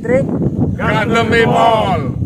listrik Gandem Mall.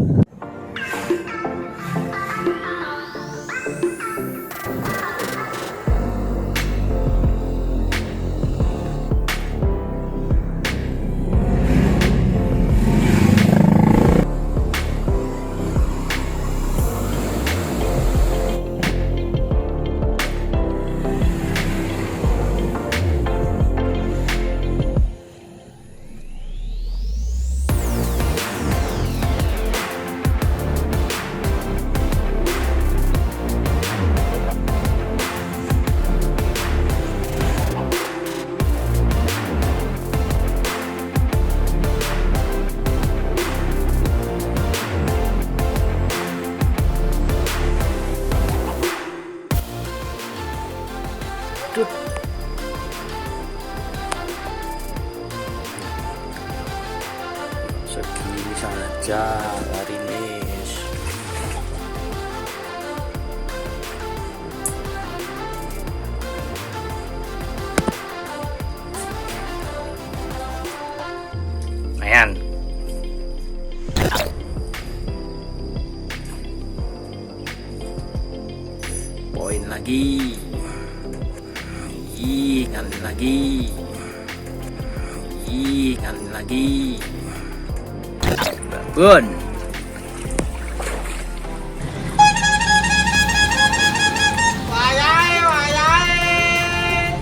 segini saja Larinis. Lumayan. Poin lagi. Ngalin lagi. Ngalin lagi. Bangun. Wayai, wayai.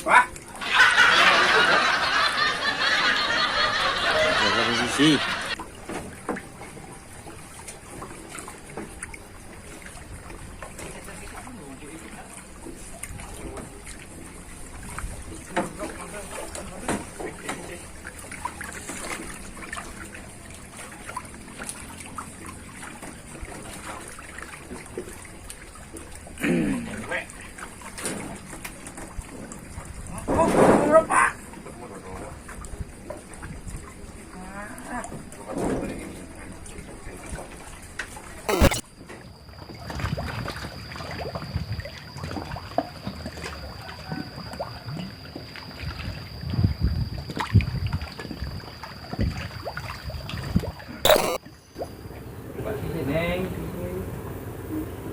Wah. Jaga posisi.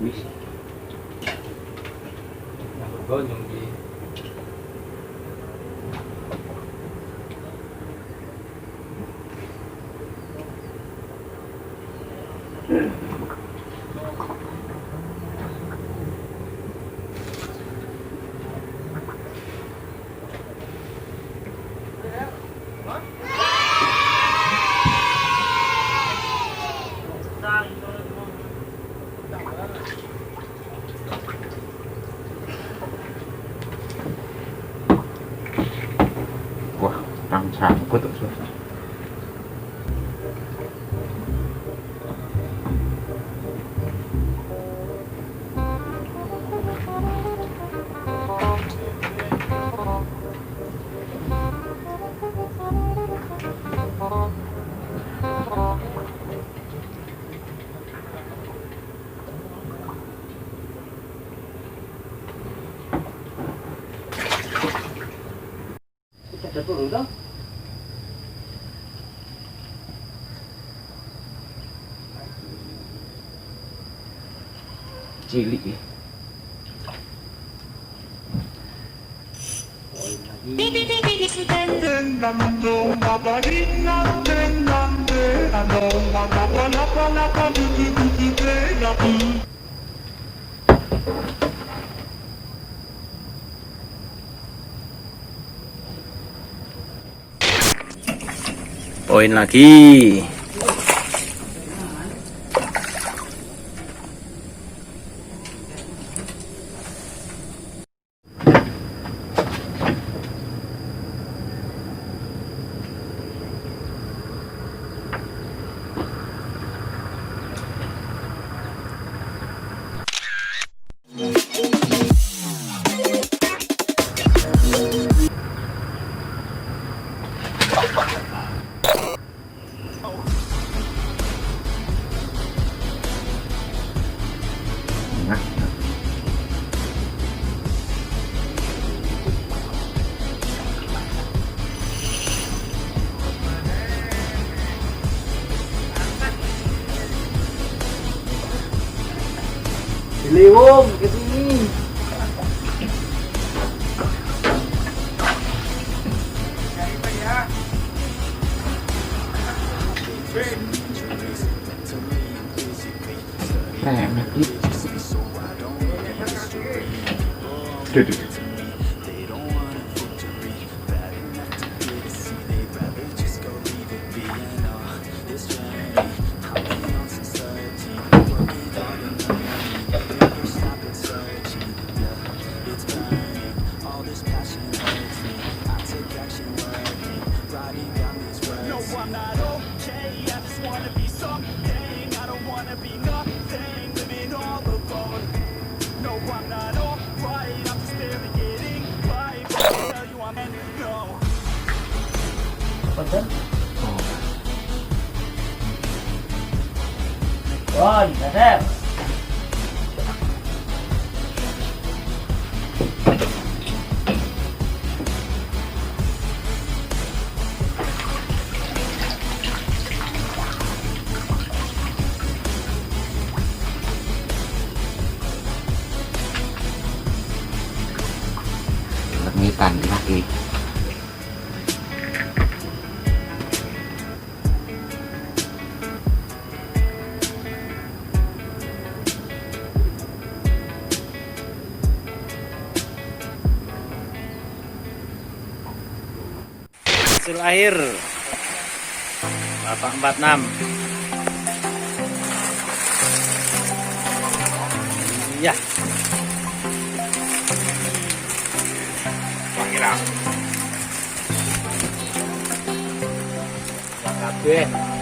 Wis. Yang bergonjong di Wah, đang sangkut tuh. cilik ya. Poin lagi. Ciliwung ke sini. Enak gitu. Duduk. No, I'm not okay. I just wanna be something. I don't wanna be nothing. Living all alone. No, I'm not alright. I'm just barely getting by. But I tell you, I'm in it. No. Rồi, cả thêm. Langitan lagi. Hasil akhir Bapak 46. Iya. Wangi lah. Kabeh.